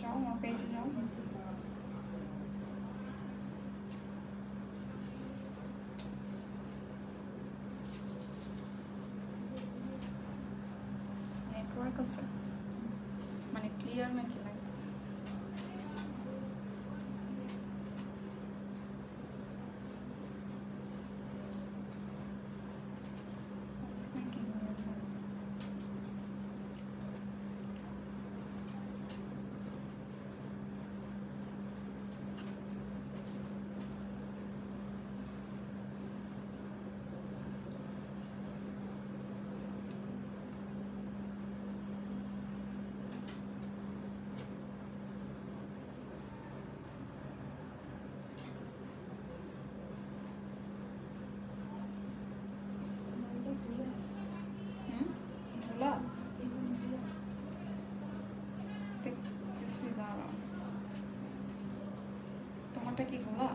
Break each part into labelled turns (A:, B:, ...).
A: যাও আমার পেজে যাও। নেটওয়ার্ক আছে মানে ক্লিয়ার নাকি লাগে? দেখতেছি দাঁড়াও, তোমারটা কি খোলা?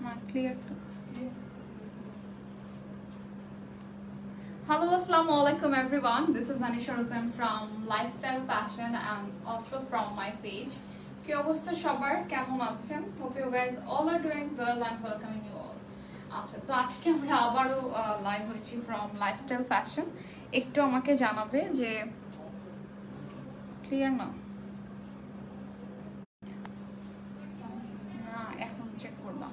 A: না ক্লিয়ার তো। Hello, assalamu alaikum everyone. This is Anisha Hussain from Lifestyle Fashion and also from my page. কি অবস্থা সবার, কেমন আছেন? Hope you guys all are doing well and welcoming you all. আচ্ছা, so আজকে আমরা আবারও লাইভ হয়েছি from Lifestyle Fashion. একটু আমাকে জানাবে যে ক্লিয়ার না? না এখন চেক করলাম।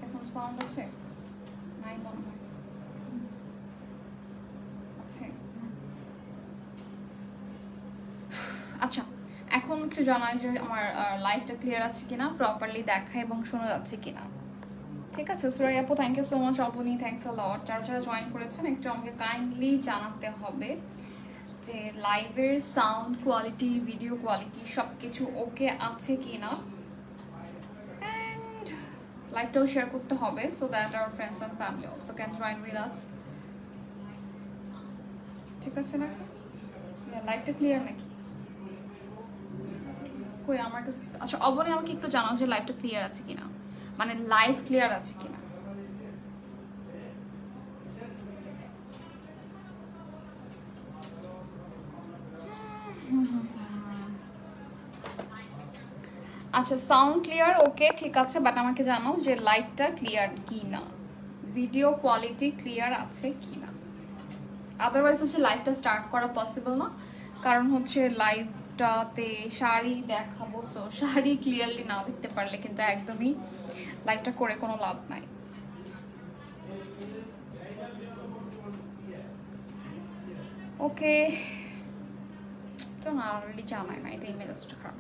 A: এখন সাউন্ড আছে? নাই মনে হয় আছে। আচ্ছা, এখন একটু জানাই যে আমার লাইভটা ক্লিয়ার আছে কিনা, প্রপারলি দেখা এবং শোনা যাচ্ছে কিনা। ঠিক আছে সুরাই আপু, থ্যাংক ইউ সো মাচ। অপনি থ্যাংকস আ লট। যারা যারা জয়েন করেছেন একটু আমাকে কাইন্ডলি জানাতে হবে যে লাইভের সাউন্ড কোয়ালিটি, ভিডিও কোয়ালিটি সব কিছু ওকে আছে কিনা। অ্যান্ড লাইভটাও শেয়ার করতে হবে so that our friends and family also can join with us. ঠিক আছে নাকি? লাইভটা ক্লিয়ার নাকি? কই আমার কাছে। আচ্ছা অবনি আমাকে একটু জানাও যে লাইভটা ক্লিয়ার আছে কিনা, মানে লাইভ ক্লিয়ার আছে কিনা। আচ্ছা সাউন্ড ক্লিয়ার, ওকে ঠিক আছে, বাট আমাকে জানাও যে লাইভটা ক্লিয়ার কি না, ভিডিও কোয়ালিটি ক্লিয়ার আছে কি না। আদারওয়াইজ হচ্ছে লাইভটা স্টার্ট করা পসিবল না, কারণ হচ্ছে লাইভটাতে শাড়ি দেখাবো, সো শাড়ি ক্লিয়ারলি না দেখতে পারলে কিন্তু একদমই লাইভটা করে কোনো লাভ নাই। ওকে, কেউ না অলরেডি জানায় না, এটা ইমেজটা খারাপ।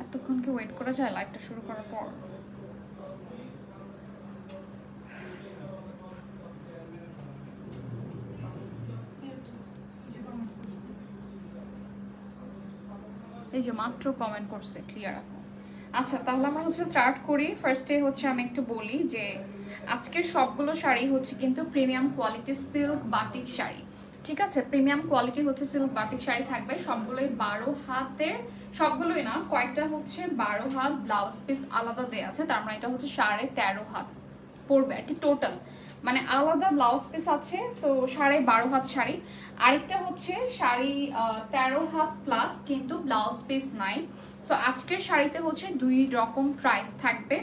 A: এতক্ষণ কি ওয়েট করা যায় লাইভটা শুরু করার পর? এই যে মাত্র কমেন্ট করছে ক্লিয়ার আপু। আচ্ছা তাহলে আমরা হচ্ছে স্টার্ট করি। ফার্স্টে হচ্ছে আমি একটু বলি যে আজকের সবগুলো শাড়ি হচ্ছে কিন্তু প্রিমিয়াম কোয়ালিটির সিল্ক বাটিক শাড়ি। ঠিক আছে, প্রিমিয়াম কোয়ালিটি হচ্ছে সিল্ক বাটিক শাড়ি থাকবে, সবগুলোই 12 হাতের, সবগুলোই না কয়েকটা হচ্ছে 12 হাত ব্লাউজ পিস আলাদা দেওয়া আছে, তার মানে এটা হচ্ছে 13.5 হাত পড়বে আর কি টোটাল, মানে আলাদা ব্লাউজ পিস আছে। সো 12.5 হাত শাড়ি। আরেকটা হচ্ছে শাড়ি 13 হাত প্লাস কিন্তু ব্লাউজ পিস নাই। সো আজকের শাড়িতে হচ্ছে 2 রকম প্রাইস থাকবে।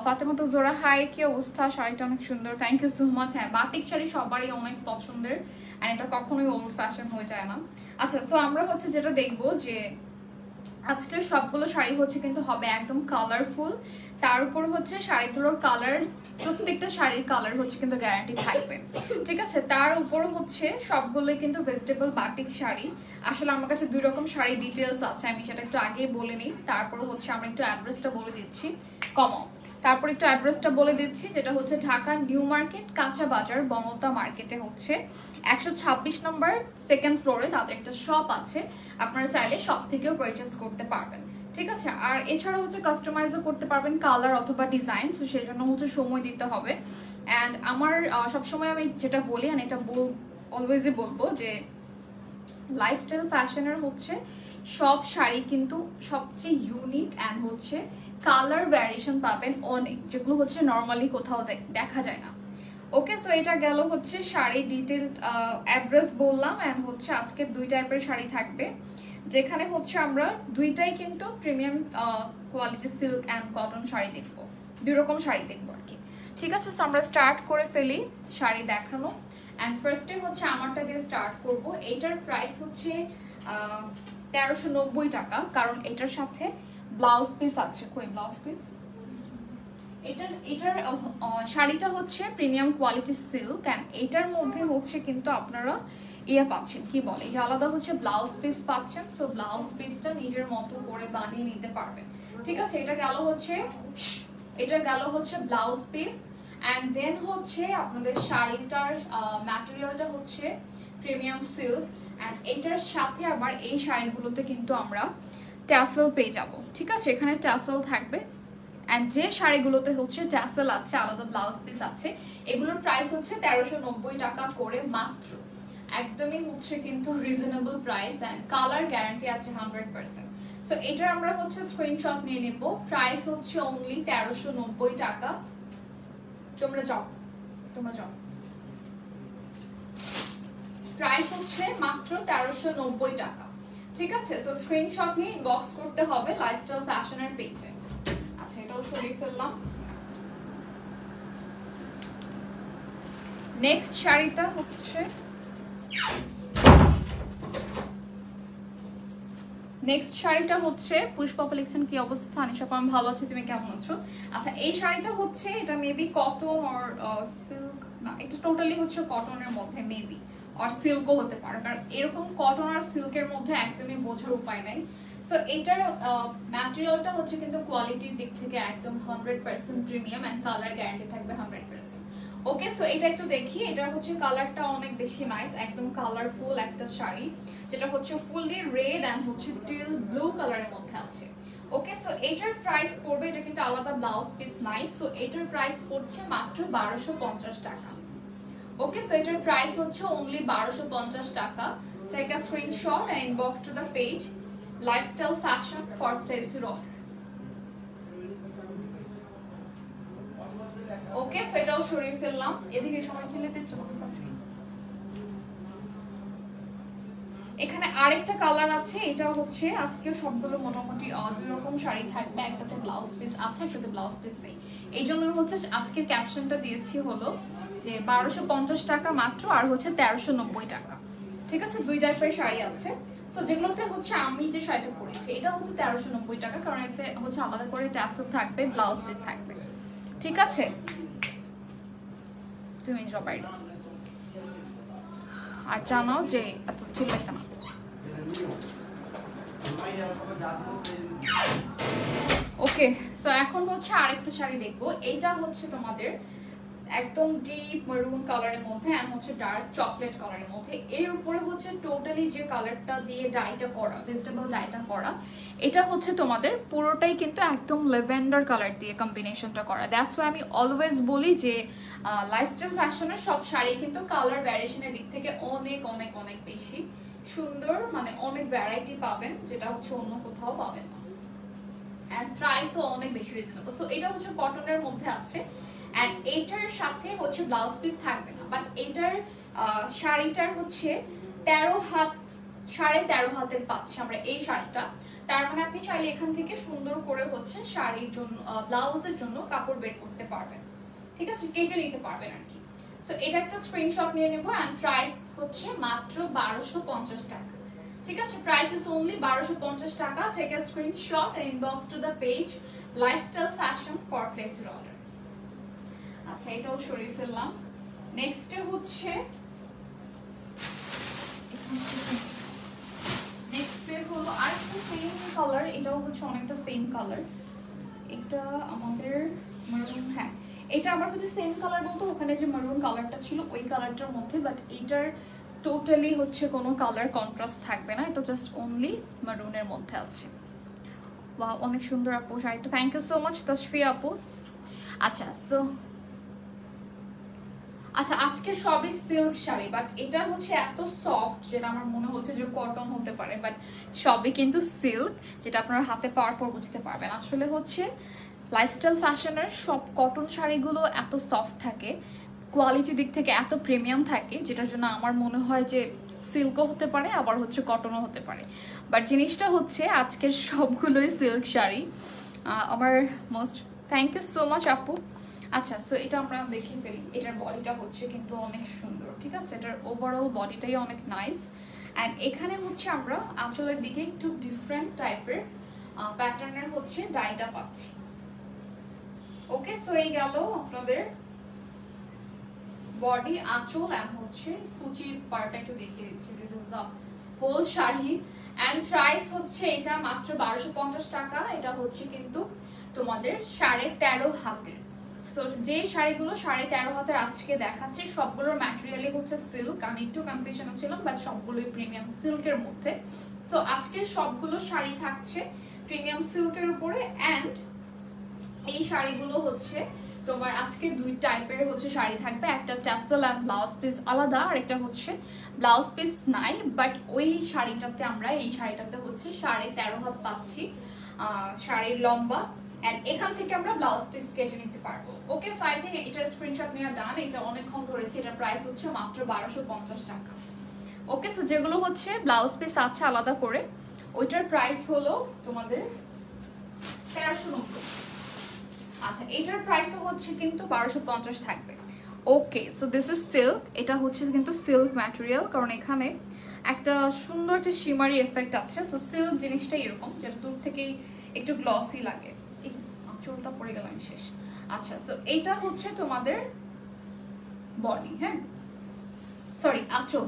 A: ফাতেমা তো জোড়া, হাই কি অবস্থা? শাড়িটা অনেক সুন্দর, থ্যাংক ইউ সো মাচ। হ্যাঁ বাটিক শাড়ি সবারই অনেক পছন্দের, অ্যান্ড এটা কখনোই ওল্ড ফ্যাশন হয়ে যায় না। আচ্ছা সো আমরা হচ্ছে যেটা দেখবো যে আজকের সবগুলো শাড়ি হচ্ছে কিন্তু হবে একদম কালারফুল, তার উপর হচ্ছে শাড়িগুলোর কালার, প্রত্যেকটা শাড়ির কালার হচ্ছে কিন্তু গ্যারান্টি থাকবে। ঠিক আছে, তার উপর হচ্ছে সবগুলোই কিন্তু ভেজিটেবল বাটিক শাড়ি। আসলে আমার কাছে 2 রকম শাড়ি ডিটেলস আছে, আমি সেটা একটু আগেই বলে নিই, তারপর হচ্ছে আমরা একটু অ্যাড্রেসটা বলে দিচ্ছি। তারপর একটু অ্যাড্রেসটা বলে দিচ্ছি, যেটা হচ্ছে ঢাকা নিউ মার্কেট কাঁচা বাজার বনতা মার্কেটে হচ্ছে 126 নম্বর 2nd ফ্লোরে তাদের একটা শপ আছে, আপনারা চাইলে শপ থেকেও পারচেস করতে পারবেন। ঠিক আছে। আর এছাড়া হচ্ছে কাস্টমাইজও করতে পারবেন কালার অথবা ডিজাইন, সো সেই জন্য হচ্ছে সময় দিতে হবে। অ্যান্ড আমার সবসময় আমি যেটা বলি, আর এটা অলওয়েজই বলবো যে লাইফস্টাইল ফ্যাশনের হচ্ছে সব শাড়ি কিন্তু সবচেয়ে ইউনিক অ্যান্ড হচ্ছে কালার ভ্যারিয়েশন পাবেন অনেক, যেগুলো হচ্ছে নর্মালি কোথাও দেখা যায় না। ওকে, সো এটা গেল হচ্ছে শাড়ি ডিটেল অ্যাড্রেস বললাম। অ্যান্ড হচ্ছে আজকে 2 টাইপের শাড়ি থাকবে, যেখানে হচ্ছে আমরা দুইটাই কিন্তু premium quality silk and cotton sari দেখবো, 2 রকম শাড়ি দেখবো আর কি। ঠিক আছে, সো আমরা স্টার্ট করে ফেলি শাড়ি দেখানো। অ্যান্ড ফার্স্টে হচ্ছে আমারটা দিয়ে স্টার্ট করব। এইটার প্রাইস হচ্ছে 1390 টাকা, কারণ এটার সাথে ব্লাউজ পিস আছে। কই ব্লাউজ পিস? এটার শাড়িটা হচ্ছে প্রিমিয়াম কোয়ালিটি সিল্ক, অ্যান্ড এটার মধ্যে হচ্ছে কিন্তু আপনারা ইয়ে পাচ্ছেন, কি বলে, যে আলাদা হচ্ছে ব্লাউজ পিস পাচ্ছেন। সো ব্লাউজ পিসটা নিজের মতো করে বানিয়ে নিতে পারবেন। ঠিক আছে, এটা গেল হচ্ছে ব্লাউজ পিস। অ্যান্ড দেন হচ্ছে আপনাদের শাড়িটার ম্যাটেরিয়ালটা হচ্ছে প্রিমিয়াম সিল্ক। অ্যান্ড এটার সাথে আবার এই শাড়িগুলোতে কিন্তু আমরা ট্যাসেল পেয়ে যাব। ঠিক আছে, এখানে ট্যাসেল থাকবে। অ্যান্ড যে শাড়িগুলোতে হচ্ছে ট্যাসেল আছে, আলাদা ব্লাউজ পিস আছে, এগুলোর প্রাইস হচ্ছে 1390 টাকা করে মাত্র। একদমই হচ্ছে কিন্তু reasonable price, and colour guarantee আছে 100%। সো এটার আমরা হচ্ছে স্ক্রিনশট নিয়ে নেব। প্রাইস হচ্ছে অনলি 1390 টাকা। তোমরা যাও। প্রাইস হচ্ছে মাত্র 1390 টাকা। ঠিক আছে, সো স্ক্রিনশট নিয়ে ইনবক্স করতে হবে লাইফস্টাইল ফ্যাশনের পেজে। আচ্ছা, এটাও সরিয়ে ফেললাম। নেক্সট শাড়িটা হচ্ছে পুষ্পা কালেকশন। কি অবস্থা আনিশা? আমি ভালো আছি, তুমি কেমন আছো? আচ্ছা, এই শাড়িটা হচ্ছে, এটা মেবি কটন অর সিল্ক না, এটা টোটালি হচ্ছে কটনের মধ্যে, মেবি আর সিল্কও হতে পারে, কারণ এরকম কটন আর সিল্কের মধ্যে একদমই বোঝার উপায় নাই। সো এটার ম্যাটেরিয়ালটা হচ্ছে কিন্তু কোয়ালিটির দিক থেকে একদম 100% প্রিমিয়াম, অ্যান্ড কালার গ্যারান্টি থাকবে 100%। ওকে, সো এটা একটু দেখি। এটা হচ্ছে কালারটা অনেক বেশি নাইস, একদম কালারফুল একটা শাড়ি, যেটা হচ্ছে ফুললি রেড অ্যান্ড হচ্ছে টিল ব্লু কালারের মধ্যে আছে। ওকে, সো এটার প্রাইস পড়বে, এটা কিন্তু আলাদা ব্লাউজ পিস নাই, সো এটার প্রাইস পড়ছে মাত্র 1250 টাকা। ওকে, সো এটার প্রাইস হচ্ছে অনলি 1250 টাকা। Take a screenshot and inbox to the page lifestyle fashion for place your order. Okay, so এটাও সরিয়ে ফেললাম। এদিকে সময় চিল্লাতে চলতেছে। এখানে আরেকটা কালার আছে, এটা হচ্ছে আজকে সবগুলো মোটামুটি 2 রকম শাড়ি থাকবে। একটাতে ব্লাউজ পিস আছে, একটাতে ব্লাউজ পিস নেই। এই জন্য হচ্ছে আজকের ক্যাপশনটা দিয়েছি হলো যে 1250 টাকা মাত্র, আর হচ্ছে 1390 টাকা। ঠিক আছে, 2 টাইপের শাড়ি আছে। সো যেগুলোতে হচ্ছে আমি যে শাড়িটা পরেছি, এটা হচ্ছে 1390 টাকা, কারণ এতে হচ্ছে আলাদা করে ট্যাসেল থাকবে, ব্লাউজ পিস থাকবে। ঠিক আছে, তুমি জবাই আর জানাও যে এত চিল্লাইতে না। ওকে, সো এখন হচ্ছে আরেকটা শাড়ি দেখবো। এইটা হচ্ছে তোমাদের একদম ডিপ মেরুন কালারের মধ্যে, এন্ড হচ্ছে ডার্ক চকলেট কালারের মধ্যে। এর উপরে হচ্ছে টোটালি যে কালারটা দিয়ে ডাইটা করা, ভেজিটেবল ডাইটা করা, এটা হচ্ছে তোমাদের পুরোটাই কিন্তু একদম ল্যাভেন্ডার কালার দিয়ে কম্বিনেশনটা করা। দ্যাটস ওয়াই আমি অলওয়েজ বলি যে লাইফস্টাইল ফ্যাশনের সব শাড়ি কিন্তু কালার ভ্যারিয়েশনের দিক থেকে অনেক অনেক অনেক বেশি সুন্দর, মানে অনেক ভ্যারাইটি পাবেন, যেটা হচ্ছে অন্য কোথাও পাবেন না। এন্ড প্রাইসও অনেক বেশি রিজনেবল। সো এটা হচ্ছে কটনের মধ্যে আছে, এন্ড এটার সাথে হচ্ছে ব্লাউজ পিস থাকবে না, বাট এটার শাড়িটার হচ্ছে 13 হাত, 13.5 হাতের পাচ্ছি আমরা এই শাড়িটা। তার মানে আপনি চাইলে এখান থেকে সুন্দর করে হচ্ছে শাড়ির জন্য, ব্লাউজের জন্য কাপড় বের করতে পারবেন। ঠিক আছে, কেটে নিতে পারবেন আর কি। সো এটা একটা স্ক্রিনশট নিয়ে নেব, এন্ড প্রাইস হচ্ছে মাত্র 1250 টাকা। ঠিক আছে, প্রাইস ইজ অনলি 1250 টাকা। Take a screenshot and inbox to the page lifestyle fashion for place your order. আচ্ছা, এটাও সরিয়ে ফেললাম। নেক্সটে হচ্ছে হলো আরেকটা সেম কালার, এটাও হচ্ছে অনেকটা সেম কালার। এটা আমাদের মেরুন, হ্যাঁ এটা আবার হচ্ছে সেম কালার বলতে ওখানে যে মেরুন কালারটা ছিল ওই কালারটার মধ্যে, বাট এটার টোটালি হচ্ছে কোনো কালার কন্ট্রাস্ট থাকবে না, এটা জাস্ট অনলি মেরুনের মধ্যে আছে। ওয়াও, অনেক সুন্দর আপু শাড়িটা, thank you so much Tasfi আপু। আচ্ছা সো আচ্ছা, আজকে সবই সিল্ক শাড়ি, বাট এটা হচ্ছে এত সফট যেটা আমার মনে হচ্ছে যে কটন হতে পারে, বাট সবই কিন্তু সিল্ক, যেটা আপনারা হাতে পাওয়ার পর বুঝতে পারবেন। আসলে হচ্ছে লাইফস্টাইল ফ্যাশনের সব কটন শাড়িগুলো এত সফট থাকে, কোয়ালিটির দিক থেকে এত প্রিমিয়াম থাকে, যেটার জন্য আমার মনে হয় যে সিল্কও হতে পারে, আবার হচ্ছে কটনও হতে পারে। বাট জিনিসটা হচ্ছে আজকের সবগুলোই সিল্ক শাড়ি। আমার most thank you so much আপু। আচ্ছা সো এটা আমরা দেখে ফেলি, এটার বডিটা হচ্ছে কিন্তু অনেক সুন্দর, ঠিক আছে, এটার ওভারঅল বডিটাই অনেক নাইস। অ্যান্ড এখানে হচ্ছে আমরা আঁচলের দিকে একটু ডিফারেন্ট টাইপের প্যাটার্নের হচ্ছে ডাইটা পাচ্ছি। ওকে সো এই গেল আপনাদের বডি, আঁচল এন্ড হচ্ছে কুচির পার্টটা একটু দেখিয়ে দিচ্ছি। This is the whole sari and price হচ্ছে এটা মাত্র 1250 টাকা। এটা হচ্ছে কিন্তু তোমাদের 13.5 হাতের। সো যে শাড়িগুলো 13.5 হাতের আজকে দেখাচ্ছে সবগুলোর ম্যাটেরিয়ালই হচ্ছে সিল্ক। আমি একটু কনফিউশনে ছিলাম, বাট সবগুলোই প্রিমিয়াম সিল্কের মধ্যে। সো আজকের সবগুলো শাড়ি থাকছে প্রিমিয়াম সিল্কের উপরে। অ্যান্ড এই শাড়িগুলো হচ্ছে তোমার আজকে দুই টাইপের হচ্ছে শাড়ি থাকবে, একটা ট্যাসেল অ্যান্ড ব্লাউজ পিস আলাদা, আর একটা হচ্ছে ব্লাউজ পিস নাই, বাট ওই শাড়িটাতে আমরা এই শাড়িটাতে হচ্ছে 13.5 হাত পাচ্ছি শাড়ির লম্বা। এন্ড এখান থেকে আমরা ব্লাউজ পিস কেটে নিতে পারবো। ওকে সো আই থিংক এটার স্ক্রিনশট নেওয়া ডান। এটা অনেকক্ষণ ধরেছে, এটার প্রাইস হচ্ছে মাত্র 1250 টাকা। ওকে সো যেগুলো হচ্ছে ব্লাউজ পিস আছে আলাদা করে, ওইটার প্রাইস হলো তোমাদের 1390। আচ্ছা এটার প্রাইসও হচ্ছে কিন্তু 1250 থাকবে। Okay so this is silk, এটা হচ্ছে কিন্তু সিল্ক ম্যাটেরিয়াল, কারণ এখানে একটা সুন্দর একটা শিমারি এফেক্ট আছে। সো সিল্ক জিনিসটা এরকম, যেটা দূর থেকেই একটু গ্লসি লাগে। এই আঁচলটা পড়ে গেলাম শেষ। আচ্ছা সো এটা হচ্ছে তোমাদের বডি, হ্যাঁ সরি আঁচল,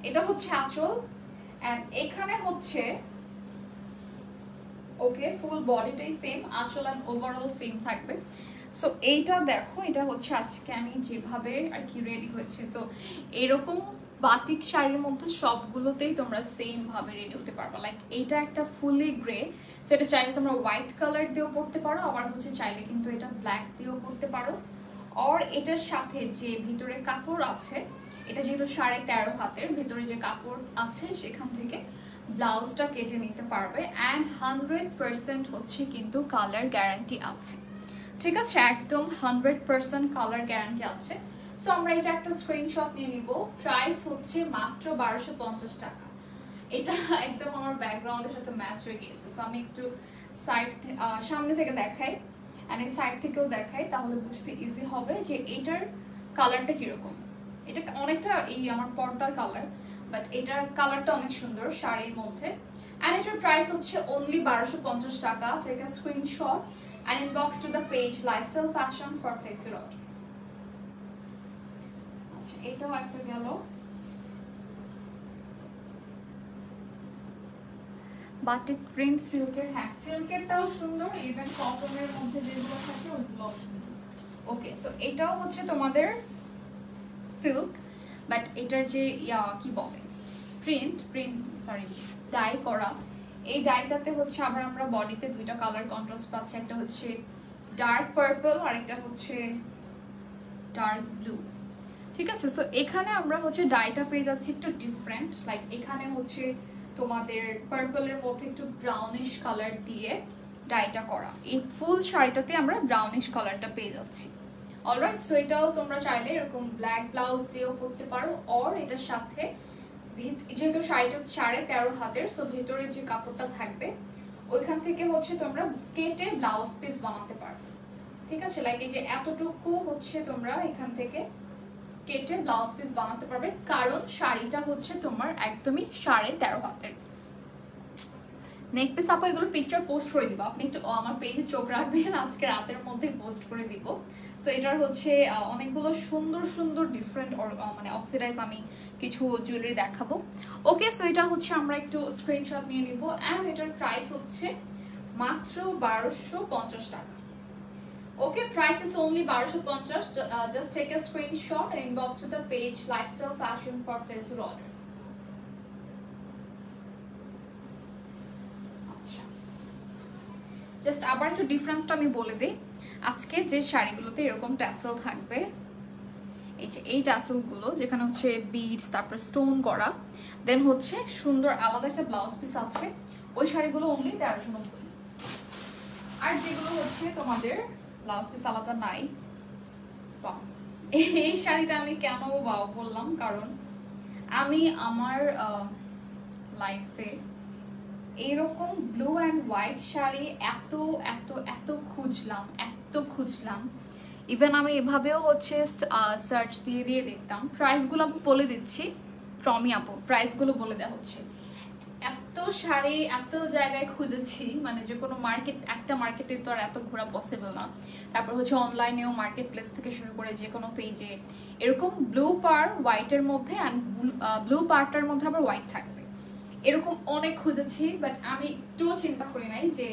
A: এটা হচ্ছে আঁচল। এন্ড এখানে হচ্ছে ওকে ফুল বডিটাই সেম, আঁচল এন্ড ওভারঅল সেম থাকবে। সো এইটা দেখো, এটা হচ্ছে আজকে আমি যেভাবে আর কি রেডি হয়েছে। সো এরকম বাটিক শাড়ির মধ্যে সবগুলোতেই তোমরা সেম ভাবে রেডি হতে পারবে। লাইক এইটা একটা ফুলি গ্রে, সো এটা চাইলে তোমরা হোয়াইট কালার দিয়েও পরতে পারো, আবার হচ্ছে চাইলে কিন্তু এটা ব্ল্যাক দিয়েও পরতে পারো। আর এটার সাথে যে ভিতরে কাপড় আছে, এটা যেহেতু 13.5 হাতের, ভিতরে যে কাপড় আছে সেখান থেকে ব্লাউজটা কেটে নিতে পারবে। অ্যান্ড 100% হচ্ছে কিন্তু কালার গ্যারান্টি আছে, ঠিক আছে, একদম 100% কালার গ্যারান্টি আছে। সো আমরা এটা একটা স্ক্রিনশট নিয়ে নিব। প্রাইস হচ্ছে মাত্র 1250 টাকা। এটা একদম আমার ব্যাকগ্রাউন্ডের সাথে ম্যাচ হয়ে গিয়েছে। সো আমি একটু সাইড সামনে থেকে দেখাই অ্যান্ড এই সাইড থেকেও দেখাই, তাহলে বুঝতে ইজি হবে যে এটার কালারটা কিরকম। এটা অনেকটা এই আমার পর্দার কালার, বাট এটার কালারটা অনেক সুন্দর শাড়ির মধ্যে। অ্যান্ড এটার প্রাইস হচ্ছে অনলি 1250 টাকা। Take a screenshot and inbox to the page lifestyle fashion for place your order. আচ্ছা এটাও একটা গেল। বাটিক প্রিন্ট সিল্কের, হ্যাঁ সিল্কেরটাও সুন্দর, ইভেন কটনের মধ্যে যেগুলো থাকে ওইগুলোও সুন্দর। ওকে সো এটাও হচ্ছে তোমাদের সিল্ক, বাট এটার যে কি বলে প্রিন্ট সরি ডাই করা, এই ডাইটাতে হচ্ছে আবার আমরা বডিতে দুইটা কালার কন্ট্রাস্ট পাচ্ছি, একটা হচ্ছে ডার্ক পার্পল আর একটা হচ্ছে ডার্ক ব্লু, ঠিক আছে। সো এখানে আমরা হচ্ছে ডাইটা পেয়ে যাচ্ছি একটু ডিফারেন্ট, লাইক এখানে হচ্ছে তোমাদের পার্পলের মধ্যে একটু ব্রাউনিশ কালার দিয়ে ডাইটা করা। এই ফুল শাড়িটাতে আমরা ব্রাউনিশ কালারটা পেয়ে যাচ্ছি। অলরাইট সো এটাও তোমরা চাইলে এরকম ব্ল্যাক ব্লাউজ দিয়েও পরতে পারো, আর এটার সাথে যেহেতু শাড়িটা 13.5 হাতের, সো ভেতরে যে কাপড়টা থাকবে ওইখান থেকে হচ্ছে তোমরা কেটে ব্লাউজ পিস বানাতে পারবে, ঠিক আছে। লাইক এই যে এতটুকু হচ্ছে তোমরা এখান থেকে কেটে ব্লাউজ পিস বানাতে পারবে, কারণ শাড়িটা হচ্ছে তোমার একদমই 13.5 হাতের। নেক পিস আপা এগুলো পিকচার পোস্ট করে দিব, আপনি একটু আমার পেজে চোখ রাখবেন, আজকে রাতের মধ্যে পোস্ট করে দিব। সো এটার হচ্ছে অনেকগুলো সুন্দর সুন্দর ডিফারেন্ট মানে অক্সিডাইজ আমি কিছু জুয়েলারি দেখাবো। ওকে সো এটা হচ্ছে আমরা একটু স্ক্রিনশট নিয়ে নিব। অ্যান্ড এটার প্রাইস হচ্ছে মাত্র 1250 টাকা। Okay, price is only 1250. Just take a screenshot and inbox to the page lifestyle fashion for place your order. আচ্ছা জাস্ট আবার একটু ডিফারেন্সটা আমি বলে দিই। আজকে যে শাড়িগুলোতে এরকম ট্যাসেল থাকবে, এই যে এই ট্যাসেলগুলো যেখানে হচ্ছে বিডস তারপর স্টোন করা, দেন হচ্ছে সুন্দর আলাদা একটা ব্লাউজ পিস আছে, ওই শাড়িগুলো অনলি 1390। আর যেগুলো হচ্ছে তোমাদের ব্লাউজ পিস আলাদা নাই, এই শাড়িটা আমি কেন বললাম, কারণ আমি আমার লাইফে এরকম ব্লু অ্যান্ড হোয়াইট শাড়ি এত এত এত খুঁজলাম। ইভেন আমি এভাবেও হচ্ছে সার্চ দিয়ে দেখতাম। প্রাইসগুলো আমি বলে দিচ্ছি, প্রমি আপু প্রাইসগুলো বলে দেওয়া হচ্ছে। এত শাড়ি এত জায়গায় খুঁজেছি, মানে যে কোনো একটা মার্কেটে তো আর এত ঘোরা পসিবল না। তারপর হচ্ছে অনলাইনেও মার্কেট প্লেস থেকে শুরু করে যে কোনো পেজে এরকম ব্লু পার হোয়াইটের মধ্যে, অ্যান্ড ব্লু পারটার মধ্যে আবার হোয়াইট থাকবে, এরকম অনেক খুঁজেছি। বাট আমি একটুও চিন্তা করি নাই যে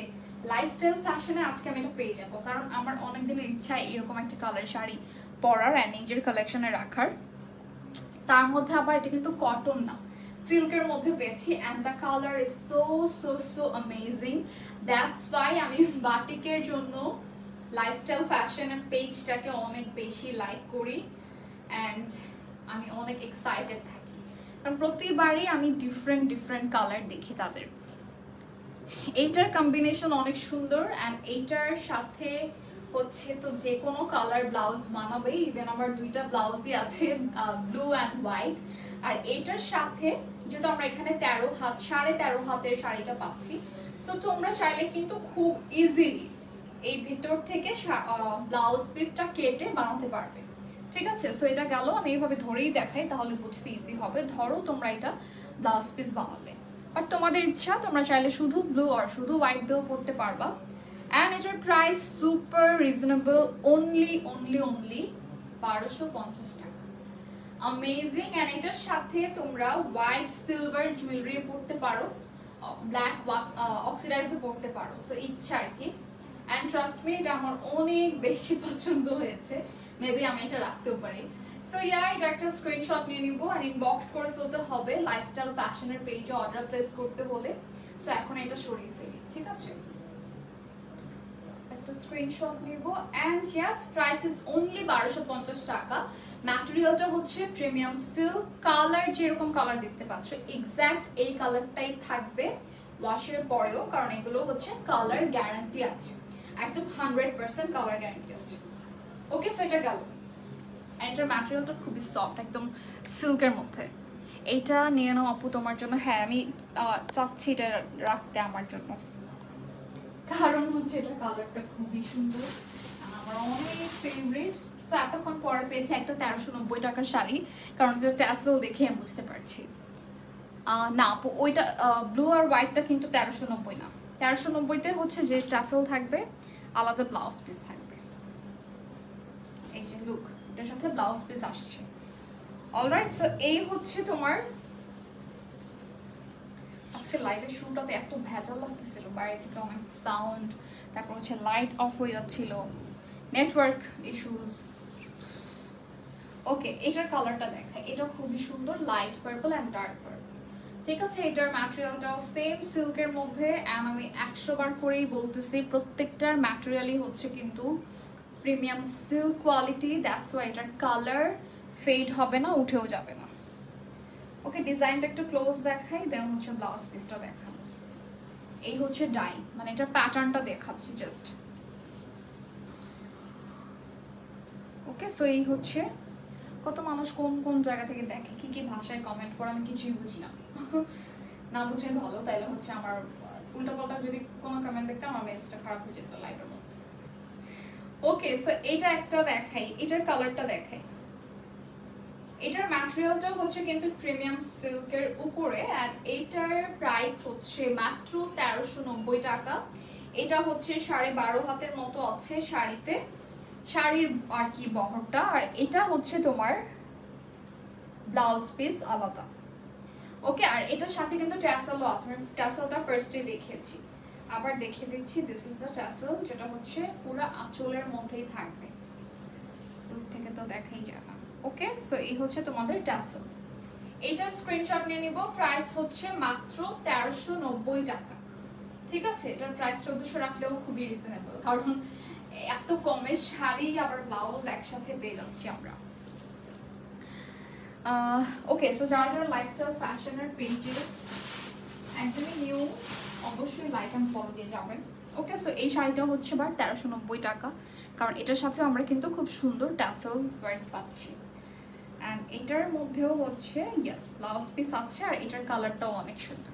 A: লাইফস্টাইল ফ্যাশনে আজকে আমি এটা পেয়ে যাবো, কারণ আমার অনেক দিনের ইচ্ছা এরকম একটা কালার শাড়ি পরার অ্যান্ড নিজের কালেকশনে রাখার। তার মধ্যে আবার এটা কিন্তু কটন না, সিল্কের মধ্যে পেয়েছি, and the colour is so so so amazing. That's why আমি বাটিকের জন্য লাইফস্টাইল ফ্যাশনের পেজটাকে অনেক বেশি লাইক করি, অ্যান্ড আমি অনেক এক্সাইটেড থাকি, কারণ প্রতিবারই আমি ডিফারেন্ট কালার দেখি তাদের। এইটার কম্বিনেশন অনেক সুন্দর, অ্যান্ড এইটার সাথে হচ্ছে তো যে কোনো কালার ব্লাউজ মানাবে। ইভেন আমার দুইটা ব্লাউজই আছে, ব্লু অ্যান্ড হোয়াইট। আর এইটার সাথে যেহেতু আমরা এখানে 13.5 হাতের শাড়িটা পাচ্ছি, সো তোমরা চাইলে কিন্তু খুব ইজিলি এই ভেতর থেকে ব্লাউজ পিসটা কেটে বানাতে পারবে। ঠিক আছে, সো এটা গেল, আমি এইভাবে ধরেই দেখাই তাহলে বুঝতে ইজি হবে। ধরো তোমরা এটা ব্লাউজ পিস বানালে, আর তোমাদের ইচ্ছা তোমরা চাইলে শুধু ব্লু আর শুধু হোয়াইট দিয়েও পড়তে পারবা। অ্যান্ড এটার প্রাইস সুপার রিজনেবল, অনলি 1250 টাকা। অ্যামেজিং। অ্যান্ড এটার সাথে তোমরা হোয়াইট সিলভার জুয়েলারি পড়তে পারো, ব্ল্যাক অক্সিডাইজও পড়তে পারো, সো ইচ্ছা আর কি। অ্যান্ড ট্রাস্ট মি, এটা আমার অনেক বেশি পছন্দ হয়েছে, মেবি আমি এটা রাখতেও পারি। সো এটা একটা স্ক্রিনশট নিয়ে নিবো আর ইনবক্স করে ফেলতে হবে লাইফস্টাইল ফ্যাশনের পেজে অর্ডার প্লেস করতে হলে। সো এখন এটা সরিয়ে ফেলি, ঠিক আছে, একটা স্ক্রিনশট নিব। And yes, price is only 1250 টাকা। ম্যাটেরিয়ালটা হচ্ছে প্রিমিয়াম সিল্ক, কালার যেরকম কালার দেখতে পাচ্ছ এক্স্যাক্ট এই কালারটাই থাকবে ওয়াশের পরেও, কারণ এগুলো হচ্ছে কালার গ্যারান্টি আছে, একদম 100% কালার গ্যারান্টি আছে। ওকে, সো এটা গেল। এটার ম্যাটেরিয়ালটা খুবই সফট, একদম সিল্কের মধ্যে। এইটা নিয়ে নাও আপু তোমার জন্য। হ্যাঁ, আমি চাচ্ছি এটা রাখতে আমার জন্য, কারণ হচ্ছে এটার কালারটা খুবই সুন্দর, আমার অনেক ফেভারিট। সো এতক্ষণ পরে পেয়েছি একটা 1390 টাকার শাড়ি, কারণ এটা ট্যাসেল দেখে আমি বুঝতে পারছি। না আপু, ওইটা ব্লু আর হোয়াইটটা কিন্তু 1390 না, 1390-তে হচ্ছে যে ট্যাসেল থাকবে, আলাদা ব্লাউজ পিস থাকবে। এই যে লুক, এটার সাথে ব্লাউজ পিস আসছে। অলরাইট, সো এই হচ্ছে তোমার আজকে লাইভের শুরুটাতে এত ভেজাল লাগতেছিল, বাইরে থেকে অনেক সাউন্ড, তারপর হচ্ছে লাইট অফ হয়ে যাচ্ছিল, নেটওয়ার্ক ইস্যুজ। ওকে, এটার কালারটা দেখাই, এটা খুবই সুন্দর, light purple and dark purple. ঠিক আছে, এটার ম্যাটেরিয়ালটাও সেম সিল্কের মধ্যে, অ্যান্ড আমি 100 বার করেই বলতেছি প্রত্যেকটার ম্যাটেরিয়ালই হচ্ছে কিন্তু premium silk quality. That's why এটার কালার ফেড হবে না, উঠেও যাবে না। ওকে, ডিজাইনটা একটু ক্লোজ দেখাই, দেন হচ্ছে ব্লাউজ পিসটা দেখাবো। এই হচ্ছে ডাই, মানে এটা প্যাটার্নটা দেখাচ্ছি জাস্ট। ওকে, সো এই হচ্ছে, কত মানুষ কোন কোন জায়গা থেকে দেখে, কি কি ভাষায় কমেন্ট করে, আমি কিছুই বুঝি না। না বুঝে ভালো, তাইলে হচ্ছে আমার উল্টাপাল্টা যদি কোনো কমেন্ট দেখতাম আমার মেজাজটা খারাপ হয়ে যেত লাইভের মধ্যে। ওকে, সো এটা একটা দেখাই, এটার কালারটা দেখাই। এটার ম্যাটেরিয়ালটাও হচ্ছে কিন্তু প্রিমিয়াম সিল্কের উপরে, আর এইটার প্রাইস হচ্ছে মাত্র 1390 টাকা। এটা হচ্ছে 12.5 হাতের মতো আছে শাড়িতে, শাড়ির আর কি বহরটা। আর এটা হচ্ছে তোমার ব্লাউজ পিস আলাদা। ওকে, আর এটার সাথে কিন্তু ট্যাসেলও আছে, আমি ট্যাসেলটা ফার্স্টে দেখিয়েছি, আবার দেখিয়ে দিচ্ছি। দিস ইজ দ্য ট্যাসেল, যেটা হচ্ছে পুরো আঁচলের মধ্যেই থাকবে, দূর থেকে তো দেখাই যায় না। ওকে, সো এই হচ্ছে তোমাদের ট্যাসেল। এইটার স্ক্রিনশট নিয়ে নিব। প্রাইস হচ্ছে মাত্র 1390 টাকা। ঠিক আছে, এটার প্রাইস 1400 রাখলেও খুবই রিজনেবল, কারণ এত কমে শাড়ি আবার ব্লাউজ একসাথে পেয়ে যাচ্ছি আমরা। ওকে, সো যারা যারা লাইফস্টাইল ফ্যাশনের পেজে একদমই নিউ, অবশ্যই লাইক অ্যান্ড ফলো দিয়ে যাবেন। ওকে, সো এই শাড়িটা হচ্ছে আবার 1390 টাকা, কারণ এটার সাথে আমরা কিন্তু খুব সুন্দর ট্যাসেল ওয়ার্ক পাচ্ছি। অ্যান্ড এটার মধ্যেও হচ্ছে ইয়েস ব্লাউজ পিস আছে, আর এটার কালারটাও অনেক সুন্দর।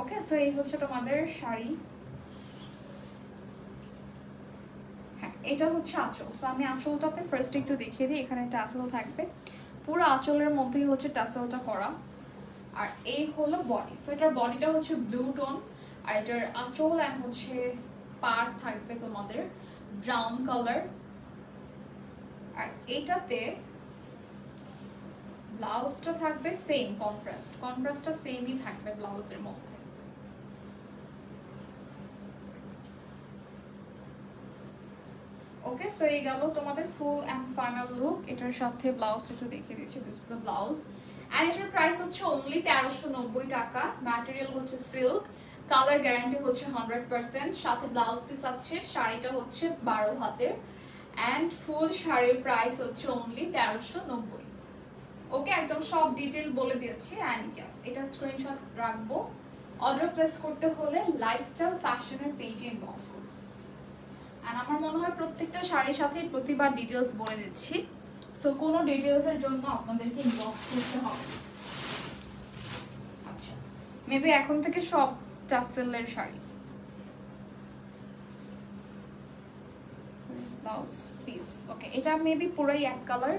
A: ওকে, সো এই হচ্ছে তোমাদের শাড়ি। হ্যাঁ, এটা হচ্ছে আঁচল। সো আমি আঁচলটাতে ফার্স্ট একটু দেখিয়ে দিই। এখানে ট্যাসেল থাকবে, পুরো আঁচলের মধ্যেই হচ্ছে ট্যাসেলটা করা। আর এই হলো বডি। সো এটার বডিটা হচ্ছে ব্লু টোন, আর এটার আঁচল অ্যান্ড হচ্ছে পার থাকবে তোমাদের ব্রাউন কালার। আর এটাতে ব্লাউজটা থাকবে সেম কন্ট্রাস্টটা সেমই থাকবে ব্লাউজের মধ্যে। ওকে, সো এই গেল তোমাদের ফুল অ্যান্ড ফাইনাল লুক। এটার সাথে ব্লাউজটা একটু দেখিয়ে দিচ্ছি। This is the blouse, and এটার প্রাইস হচ্ছে অনলি 1390 টাকা। ম্যাটেরিয়াল হচ্ছে সিল্ক, কালার গ্যারান্টি হচ্ছে 100%, সাথে ব্লাউজ পিস আছে। শাড়িটা হচ্ছে 12 হাতের, অ্যান্ড ফুল শাড়ির প্রাইস হচ্ছে অনলি 1390। ওকে, একদম সব ডিটেল বলে দিয়েছি। অ্যান্ড ইয়েস, এটা স্ক্রিনশট রাখবো। অর্ডার প্লেস করতে হলে লাইফস্টাইল ফ্যাশনের পেজে ইনবক্স করুন। আর আমার মনে হয় প্রত্যেকটা শাড়ির সাথে প্রতিবার ডিটেলস বলে দিচ্ছি, সো কোনো ডিটেলসের জন্য আপনাদেরকে ইনবক্স করতে হবে। আচ্ছা, মেবি এখন থেকে সব টাসেলের শাড়ি। ব্লাউজ পিস, ওকে, এটা মেবি পুরাই এক কালার।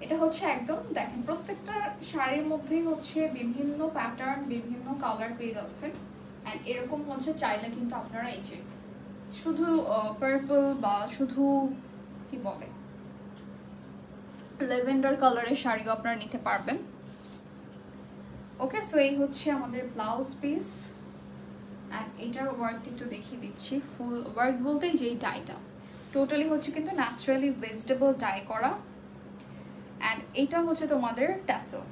A: এটা হচ্ছে একদম দেখেন প্রত্যেকটা শাড়ির মধ্যেই হচ্ছে বিভিন্ন প্যাটার্ন, বিভিন্ন কালার পেয়ে যাচ্ছেন। অ্যান্ড এরকম হচ্ছে চাইলে কিন্তু আপনারা এই যে শুধু পার্পল বা শুধু কি বলে ল্যাভেন্ডার কালারের শাড়িও আপনারা নিতে পারবেন। ওকে, সো এই হচ্ছে আমাদের ব্লাউজ পিস। অ্যান্ড এটার ওয়ার্কটা একটু দেখিয়ে দিচ্ছি। ফুল ওয়ার্ক বলতেই যেই ডাইটা টোটালি হচ্ছে কিন্তু ন্যাচারালি ভেজিটেবল ডাই করা। অ্যান্ড এটা হচ্ছে তোমাদের ট্যাসেল,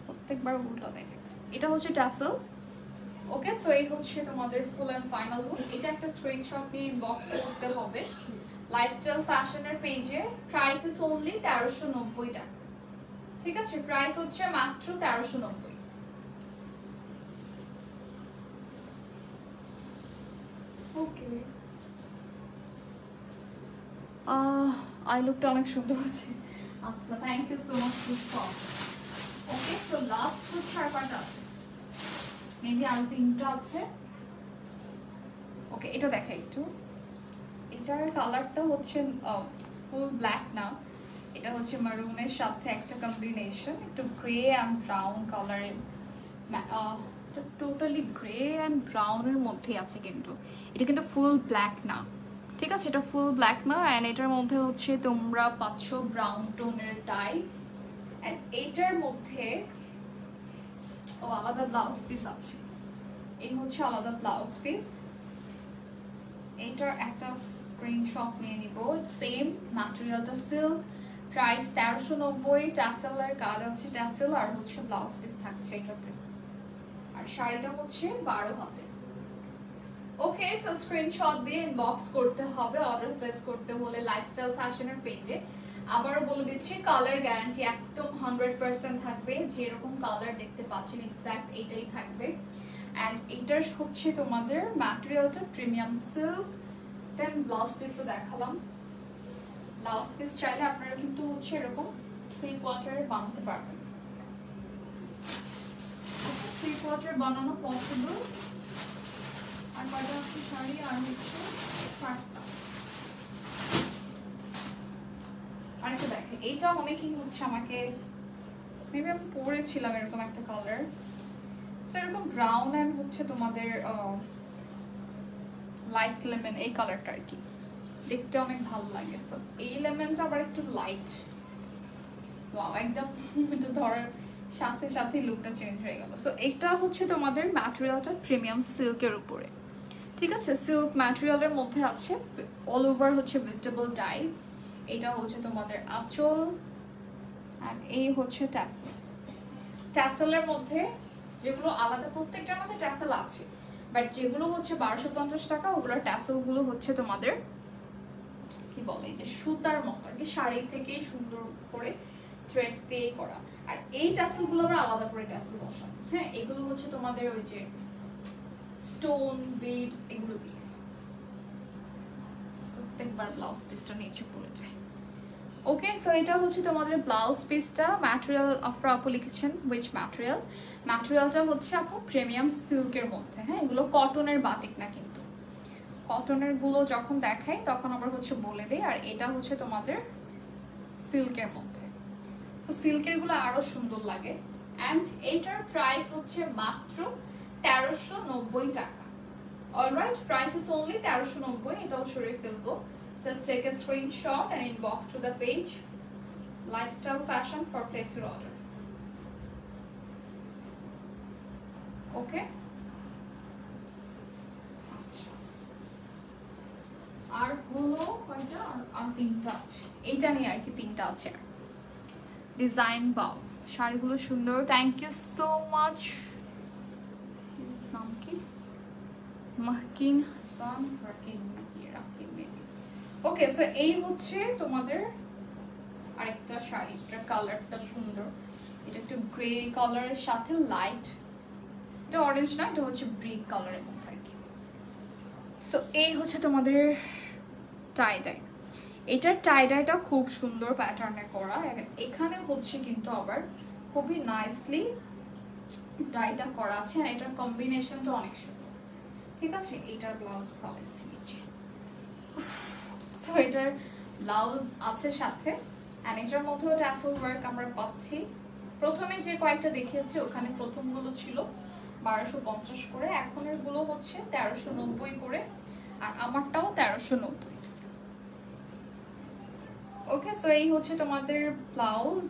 A: প্রত্যেকবার উল্টো দেখে। এটা হচ্ছে ট্যাসেল। ওকে, সো এই হচ্ছে তোমাদের ফুল অ্যান্ড ফাইনাল লুক। এটা একটা স্ক্রিনশট নিয়ে ইনবক্স করতে হবে লাইফস্টাইল ফ্যাশনের পেজে। প্রাইস ইজ অনলি 1390 টাকা। ঠিক আছে, প্রাইস হচ্ছে মাত্র 1390। ওকে, আই লুকটা অনেক সুন্দর আছে। আচ্ছা, thank you so much Pushpa. Okay, so last হচ্ছে আর কয়টা আছে, মেবি আরো 3টা আছে। ওকে, এটা দেখা একটু। এটার কালারটা হচ্ছে ফুল ব্ল্যাক না, এটা হচ্ছে মারুনের সাথে একটা কম্বিনেশন, একটু গ্রে অ্যান্ড ব্রাউন কালারের। টোটালি গ্রে অ্যান্ড ব্রাউনের মধ্যে আছে, কিন্তু এটা কিন্তু ফুল ব্ল্যাক না। ঠিক আছে, এটা ফুল ব্ল্যাক না। অ্যান্ড এটার মধ্যে হচ্ছে তোমরা পাচ্ছ ব্রাউন টোনের ডাই। অ্যান্ড এটার মধ্যে আলাদা ব্লাউজ পিস আছে। এই হচ্ছে আলাদা ব্লাউজ পিস। এটার একটা স্ক্রিনশট নিয়ে নিব। সেম ম্যাটেরিয়ালটা সিল্ক, প্রাইস 1390। ট্যাসেলের কাজ আছে, ট্যাসেল আর হচ্ছে ব্লাউজ পিস থাকছে এটাতে। আর শাড়িটা হচ্ছে 12 হাতে। ওকে, সো স্ক্রিনশট দিয়ে ইনবক্স করতে হবে অর্ডার প্লেস করতে হলে লাইফস্টাইল ফ্যাশনের পেজে। আবারও বলে দিচ্ছি, কালার গ্যারান্টি একদম 100% থাকবে। যেরকম কালার দেখতে পাচ্ছেন এক্স্যাক্ট এটাই থাকবে। অ্যান্ড এটার হচ্ছে তোমাদের ম্যাটেরিয়ালটা প্রিমিয়াম সিল্ক। দেন ব্লাউজ পিস তো দেখালাম। ব্লাউজ পিস চাইলে আপনারা কিন্তু হচ্ছে এরকম 3/4 বানাতে পারবেন। 3/4 বানানো পসিবল। আর কয়টা হচ্ছে শাড়ি, আর হচ্ছে 5টা। আরেকটা দেখে, এইটা অনেকেই হচ্ছে আমাকে, মেবি আমি পরেছিলাম এরকম একটা কালার। সো এরকম ব্রাউন অ্যান্ড হচ্ছে তোমাদের লাইট লেমন, এই কালারটা আর কি দেখতে অনেক ভালো লাগে। সো এই লেমনটা আবার একটু লাইট, ওয়াও, একদম ধরার সাথে সাথে লুকটা চেঞ্জ হয়ে গেল। সো এটা হচ্ছে তোমাদের ম্যাটেরিয়ালটা প্রিমিয়াম সিল্কের উপরে। ঠিক আছে, সিল্ক ম্যাটেরিয়ালের মধ্যে আছে, অল ওভার হচ্ছে ভেজিটেবল ডাই। এটা হচ্ছে তোমাদের আঁচল, আর এই হচ্ছে ট্যাসেল। ট্যাসেলের মধ্যে যেগুলো আলাদা প্রত্যেকটার মধ্যে ট্যাসেল আছে, বাট যেগুলো হচ্ছে 1250 টাকা ওগুলোর ট্যাসেল গুলো হচ্ছে তোমাদের কি বলে যে সুতার মতো আর কি, শাড়ি থেকেই সুন্দর করে থ্রেডস দিয়ে করা। আর এই ট্যাসেল গুলো আবার আলাদা করে ট্যাসেল বসানো। হ্যাঁ, এগুলো হচ্ছে তোমাদের ওই যে স্টোন বিডস এগুলো দিয়ে। প্রত্যেকবার ব্লাউজ পিসটা নিচে পড়ে যায়। ওকে, সো এটা হচ্ছে তোমাদের ব্লাউজ পিসটা। ম্যাটেরিয়াল অফরা আপু লিখেছেন হুইচ ম্যাটেরিয়াল, ম্যাটেরিয়ালটা হচ্ছে আপু প্রিমিয়াম সিল্কের মধ্যে। হ্যাঁ, এগুলো কটনের বাটিক না, কিন্তু কটনের গুলো যখন দেখাই তখন আবার হচ্ছে বলে দেয়। আর এটা হচ্ছে তোমাদের সিল্কের মধ্যে, সো সিল্কের গুলো আরো সুন্দর লাগে। অ্যান্ড এইটার প্রাইস হচ্ছে মাত্র 1390 টাকা। Alright, price is only 1390। এটাও সরিয়ে ফেলবো। Just take a screenshot and inbox to the page Lifestyle Fashion for place your order. Okay? আর হলো কয়টা? আর তিনটা আছে, এইটা নিয়ে আর কি তিনটা আছে। ডিজাইন বাও, শাড়িগুলো সুন্দর। Thank you so much. নাম কি? মাহকিন হাসান রাকিন নাকি রাকিন মেবি। ওকে, সো এই হচ্ছে তোমাদের আরেকটা শাড়ি, যেটা কালারটা সুন্দর। এটা একটু গ্রে কালারের সাথে লাইট, এটা অরেঞ্জ না, এটা হচ্ছে ব্রিক কালারের মধ্যে আর কি। সো এই হচ্ছে তোমাদের টাই ডাই। এটার টাই ডাইটা খুব সুন্দর প্যাটার্নে করা। এখানে হচ্ছে কিন্তু আবার খুবই নাইসলি ডাইটা করা আছে, আর এটার কম্বিনেশনটা অনেক সুন্দর। ঠিক আছে, এটার ব্লাউজ ফলেছি নিচে। সো এটার ব্লাউজ আছে সাথে, অ্যান্ড এটার মধ্যেও ট্যাসেল ওয়ার্ক আমরা পাচ্ছি। প্রথমে যে কয়েকটা দেখিয়েছি ওখানে প্রথমগুলো ছিল 1250 করে, এখনের গুলো হচ্ছে 1390 করে, আর আমারটাও 1390। ওকে, সো এই হচ্ছে তোমাদের ব্লাউজ।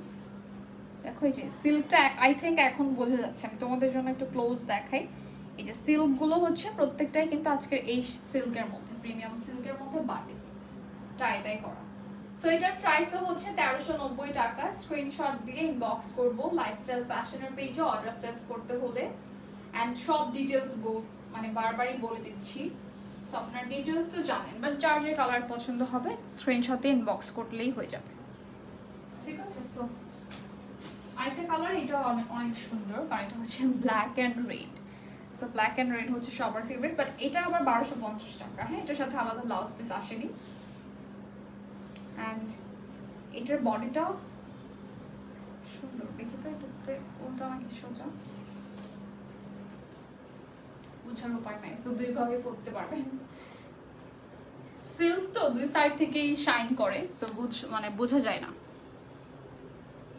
A: দেখো এই যে সিল্কটা আই থিঙ্ক এখন বোঝা যাচ্ছে, আমি তোমাদের জন্য একটু ক্লোজ দেখাই। এই যে সিল্ক গুলো হচ্ছে প্রত্যেকটাই কিন্তু আজকের এই সিল্কের মধ্যে, প্রিমিয়াম সিল্কের মধ্যে বাটিক টাই ডাই করা। সো এটার প্রাইসও হচ্ছে 1390 টাকা। স্ক্রিনশট দিয়ে ইনবক্স করবো লাইফস্টাইল ফ্যাশনের পেজে অর্ডার প্লেস করতে হলে। অ্যান্ড সব ডিটেলস মানে বারবারই বলে দিচ্ছি, সো আপনার ডিটেলস তো জানেন, বাট যার যে কালার পছন্দ হবে স্ক্রিনশটে ইনবক্স করলেই হয়ে যাবে। ঠিক আছে, সো আরেকটা কালার, এটা অনেক সুন্দর, কারণ এটা হচ্ছে black and red. So black and red হচ্ছে সবার ফেভারিট, বাট এটা আবার 1250 টাকা। হ্যাঁ, এটার সাথে আলাদা ব্লাউজ পিস আসেনি। অ্যান্ড এটার বডিটাও সুন্দর, দেখি তো এটাতে কোনটা নাকি সোজা, বুঝার উপায় নাই। সো দুই ভাবে পড়তে পারবেন। সিল্ক তো দুই সাইড থেকেই শাইন করে, সো মানে বোঝা যায় না।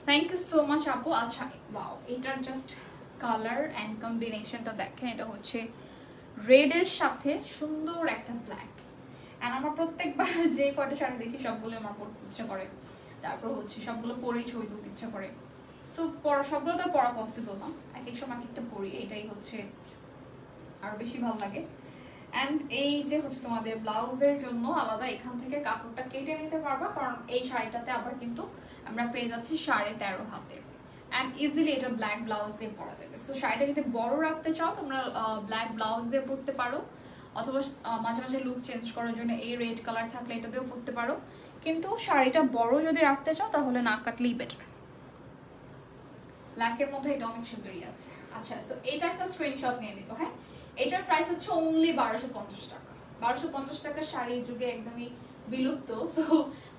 A: থ্যাংক ইউ সো মাচ আপু। আচ্ছা, ওয়াও, এটার জাস্ট কালার অ্যান্ড কম্বিনেশনটা দেখেন। এটা হচ্ছে রেডের সাথে সুন্দর একটা ব্ল্যাক। অ্যান্ড আমার প্রত্যেকবার যে কয়টা শাড়ি দেখি সবগুলো আমার পড়তে ইচ্ছা করে, তারপর হচ্ছে সবগুলো পরেই ছবি তুলতে ইচ্ছা করে। সো সবগুলো তো পড়া পসিবল না, এক এক সময় একটা পড়ি, এটাই হচ্ছে আরো বেশি ভালো লাগে। অ্যান্ড এই যে হচ্ছে তোমাদের ব্লাউজের জন্য আলাদা এখান থেকে কাপড়টা কেটে নিতে পারবা, কারণ এই শাড়িটাতে আবার কিন্তু আমরা পেয়ে যাচ্ছি 13.5 হাতের। অ্যান্ড ইজিলি এটা ব্ল্যাক ব্লাউজ দিয়ে পরা যাবে। সো শাড়িটা যদি বড় রাখতে চাও তোমরা ব্ল্যাক ব্লাউজ দিয়ে পরতে পারো, অথবা মাঝে মাঝে লুক চেঞ্জ করার জন্য এই রেড কালার থাকলে এটা দিয়েও পরতে পারো। কিন্তু শাড়িটা বড় যদি রাখতে চাও তাহলে না কাটলেই বেটার। ব্ল্যাকের মধ্যে এটা অনেক সুন্দরই আছে। আচ্ছা, সো এটা একটা স্ক্রিনশট নিয়ে নিব। হ্যাঁ, এটার প্রাইস হচ্ছে অনলি 1250 টাকা। 1250 টাকার শাড়ি যুগে একদমই বিলুপ্ত। সো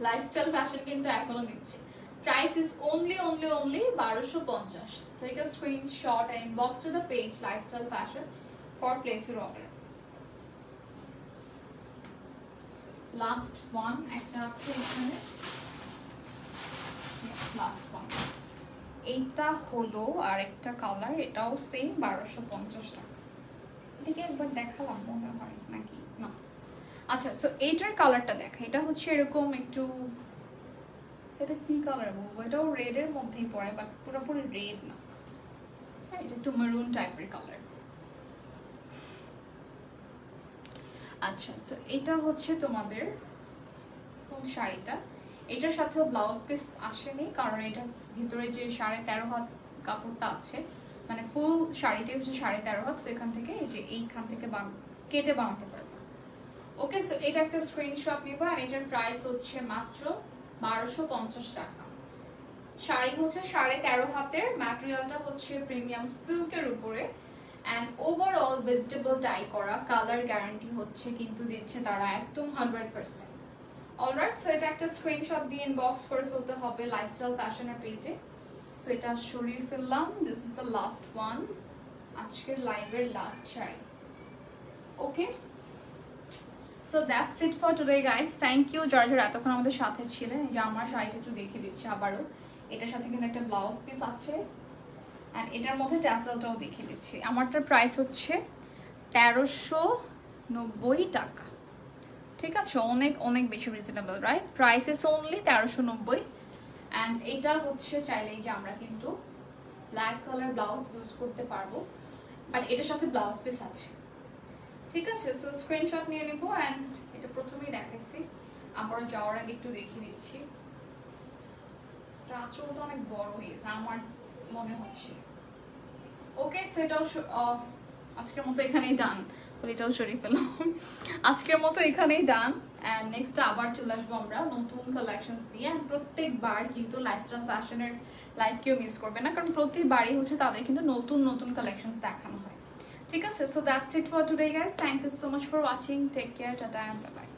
A: লাইফস্টাইল ফ্যাশন কিন্তু এখনো দিচ্ছে। Price is only 1250। Take a screenshot and inbox to the page Lifestyle Fashion for place your order. Last one একটা আছে এখানে, লাস্ট ওয়ান এইটা হলো আর একটা কালার, এটাও সেম 1250 টাকা। এটাকে একবার দেখালাম মনে হয় নাকি না? আচ্ছা, সো এইটার কালারটা দেখা, এটা হচ্ছে এরকম একটু, এটা কি কালার বলবো, এটাও রেডের মধ্যেই পড়ে বাট পুরোপুরি রেড না। হ্যাঁ, এটা একটু মেরুন টাইপের কালার। আচ্ছা, সো এটা হচ্ছে তোমাদের ফুল শাড়িটা। এটার সাথেও ব্লাউজ পিস আসেনি, কারণ এটার ভিতরে যে 13.5 হাত কাপড়টা আছে মানে ফুল শাড়িটাই হচ্ছে 13.5 হাত। সো এখান থেকে এই যে এইখান থেকে কেটে বানাতে পারবো। ওকে, সো এটা একটা স্ক্রিনশট নিবো। আর এটার প্রাইস হচ্ছে মাত্র 1250 টাকা। শাড়ি হচ্ছে 13.5 হাতের, ম্যাটেরিয়ালটা হচ্ছে প্রিমিয়াম সিল্কের উপরে অ্যান্ড ওভারঅল ভেজিটেবল ডাই করা, কালার গ্যারান্টি হচ্ছে কিন্তু দিচ্ছে তারা একদম 100%। অলরাইট, সো এটা একটা স্ক্রিনশট দিয়ে ইনবক্স করে ফেলতে হবে লাইফস্টাইল ফ্যাশনের পেজে। সো এটা সরিয়ে ফেললাম। This is the last one, আজকের লাইভের last sari. Okay, so that's it for today guys. Thank you যারা যারা এতক্ষণ আমাদের সাথে ছিলেন। এই যে আমার শাড়িটা একটু দেখে দিচ্ছি আবারও। এটার সাথে কিন্তু একটা ব্লাউজ পিস আছে অ্যান্ড এটার মধ্যে ট্যাসেলটাও দেখিয়ে দিচ্ছি। আমারটার প্রাইস হচ্ছে 1390 টাকা। ঠিক আছে, অনেক অনেক বেশি reasonable, right? Price is only 1390। And এটা হচ্ছে চাইলেই যে আমরা কিন্তু ব্ল্যাক কালার ব্লাউজ ইউজ করতে পারবো, বাট এটার সাথে ব্লাউজ পিস আছে। ঠিক আছে, সো স্ক্রিনশট নিয়ে নিবো। অ্যান্ড এটা প্রথমেই দেখাইছি, আবারও যাওয়ার আগে একটু দেখিয়ে দিচ্ছি। আঁচলটা অনেক বড় হয়েছে আমার মনে হচ্ছে। ওকে, সেটাও আজকের মতো এখানেই ডান। এটাও সরিয়ে ফেললাম। আজকের মতো এখানেই ডান। অ্যান্ড নেক্সট আবার চলে আসবো আমরা নতুন কালেকশনস দিয়ে। প্রত্যেকবার কিন্তু লাইফস্টাইল ফ্যাশনের লাইফ কেউ মিস করবে না, কারণ প্রতিবারই হচ্ছে তাদের কিন্তু নতুন নতুন কালেকশনস দেখানো হয়। ঠিক আছে, so that's it for today guys. Thank you so much for watching. Take care, tata, bye by.